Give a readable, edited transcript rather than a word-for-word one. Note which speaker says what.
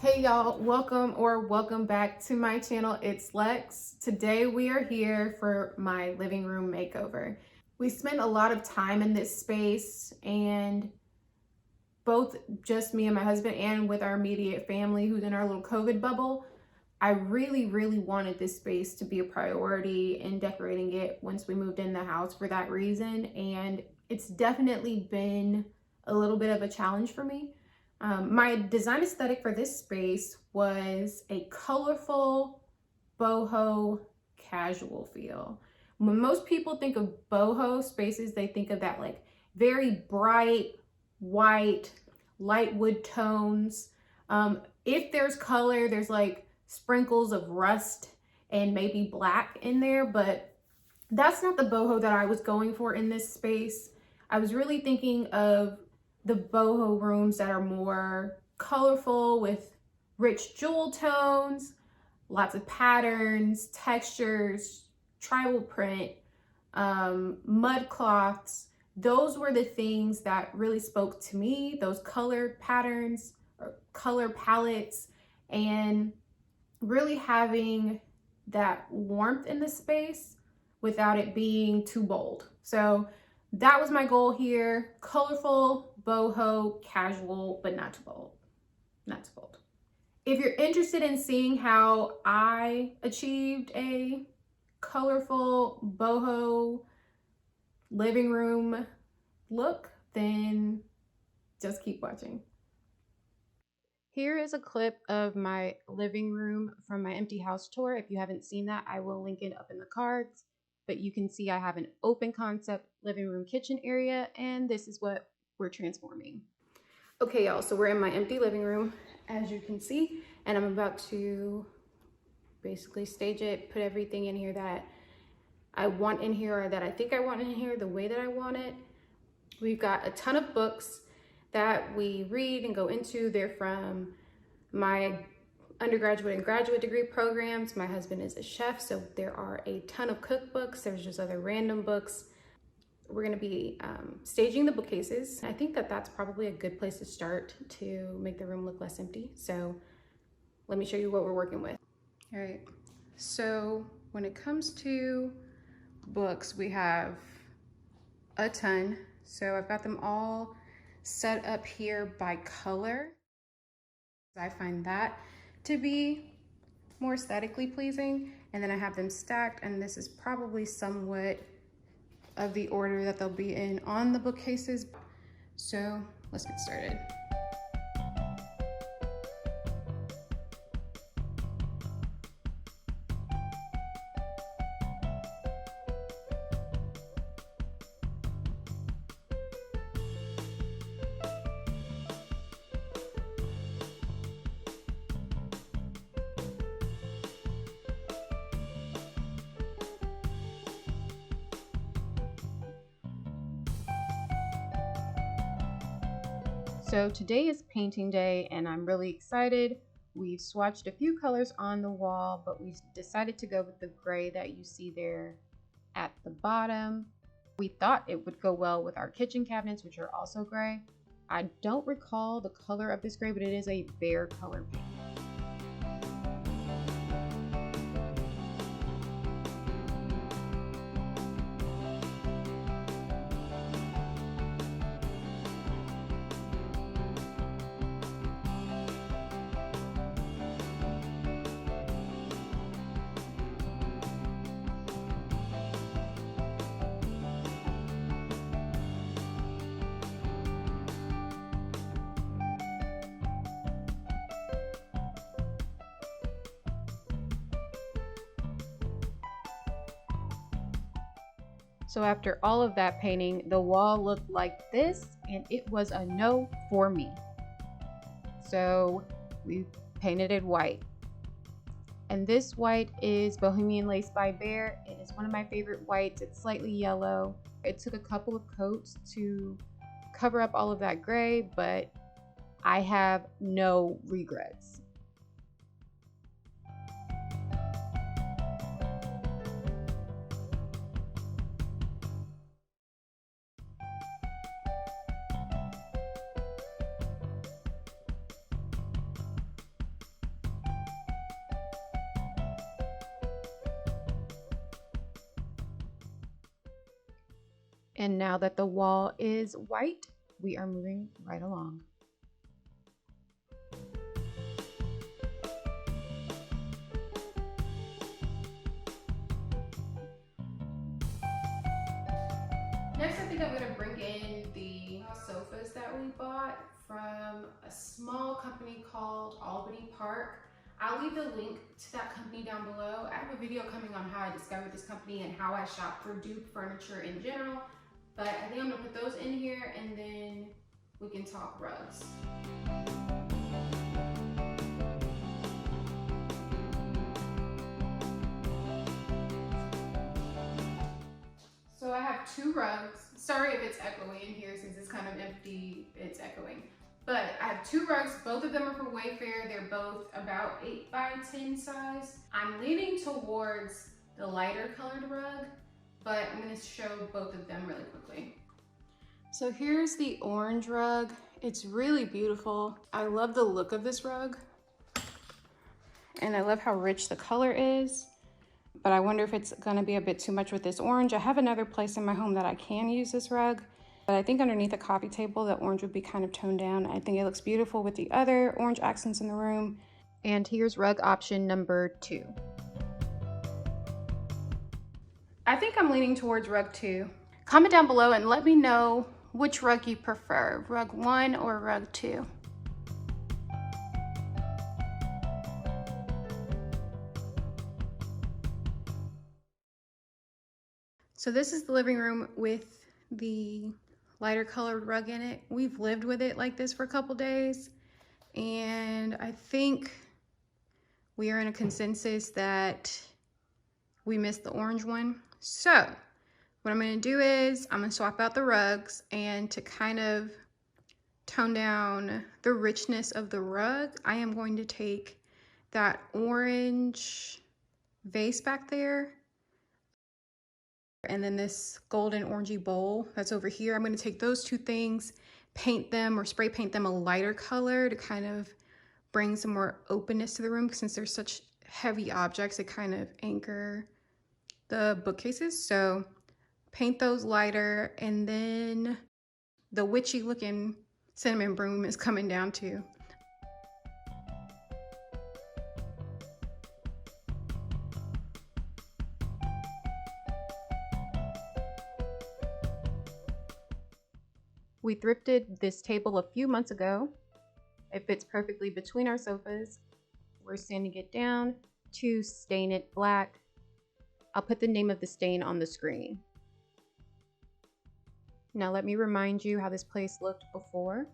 Speaker 1: Hey y'all, welcome back to my channel. It's Lex. Today we are here for my living room makeover. We spent a lot of time in this space, and both just me and my husband and with our immediate family who's in our little COVID bubble, I really wanted this space to be a priority in decorating it once we moved in the house for that reason. And it's definitely been a little bit of a challenge for me. My design aesthetic for this space was a colorful boho casual feel. When most people think of boho spaces, they think of that like very bright white, light wood tones. If there's color, there's like sprinkles of rust and maybe black in there, but that's not the boho that I was going for in this space. I was really thinking of the boho rooms that are more colorful with rich jewel tones, lots of patterns, textures, tribal print, mud cloths. Those were the things that really spoke to me, those color patterns or color palettes, and really having that warmth in the space without it being too bold. So that was my goal here. Colorful, boho, casual, but not too bold. Not too bold. If you're interested in seeing how I achieved a colorful boho living room look, then just keep watching. Here is a clip of my living room from my empty house tour. If you haven't seen that, I will link it up in the cards. But you can see I have an open concept living room kitchen area, and this is what we're transforming. Okay, y'all, so we're in my empty living room, as you can see, and I'm about to basically stage it, put everything in here that I want in here or that I think I want in here the way that I want it. We've got a ton of books that we read and go into. They're from my undergraduate and graduate degree programs. My husband is a chef, so there are a ton of cookbooks. There's just other random books. We're gonna be staging the bookcases. I think that that's probably a good place to start to make the room look less empty. So let me show you what we're working with. All right, so when it comes to books, we have a ton. So I've got them all set up here by color. I find that to be more aesthetically pleasing. And then I have them stacked, and this is probably somewhat of the order that they'll be in on the bookcases. So let's get started. So today is painting day, and I'm really excited. We've swatched a few colors on the wall, but we decided to go with the gray that you see there at the bottom. We thought it would go well with our kitchen cabinets, which are also gray. I don't recall the color of this gray, but it is a bare color paint. So after all of that painting, the wall looked like this, and it was a no for me. So we painted it white. And this white is Bohemian Lace by Bear. It is one of my favorite whites. It's slightly yellow. It took a couple of coats to cover up all of that gray, but I have no regrets. And now that the wall is white, we are moving right along. Next, I think I'm gonna bring in the sofas that we bought from a small company called Albany Park. I'll leave the link to that company down below. I have a video coming on how I discovered this company and how I shop for dupe furniture in general, but I think I'm gonna put those in here and then we can talk rugs. So I have two rugs. Sorry if it's echoing in here since it's kind of empty, it's echoing. But I have two rugs, both of them are from Wayfair. They're both about 8 by 10 size. I'm leaning towards the lighter colored rug, but I'm gonna show both of them really quickly. So here's the orange rug. It's really beautiful. I love the look of this rug. And I love how rich the color is. But I wonder if it's gonna be a bit too much with this orange. I have another place in my home that I can use this rug, but I think underneath a coffee table, the orange would be kind of toned down. I think it looks beautiful with the other orange accents in the room. And here's rug option number 2. I think I'm leaning towards rug 2. Comment down below and let me know which rug you prefer, rug 1 or rug 2. So this is the living room with the lighter colored rug in it. We've lived with it like this for a couple days, and I think we are in a consensus that we missed the orange one. So what I'm gonna do is I'm gonna swap out the rugs, and to kind of tone down the richness of the rug, I am going to take that orange vase back there and then this golden orangey bowl that's over here. I'm going to take those two things, paint them or spray paint them a lighter color to kind of bring some more openness to the room, since they're such heavy objects that kind of anchor the bookcases. So paint those lighter, and then the witchy looking cinnamon broom is coming down too. We thrifted this table a few months ago. It fits perfectly between our sofas. We're sanding it down to stain it black. I'll put the name of the stain on the screen. Now let me remind you how this place looked before.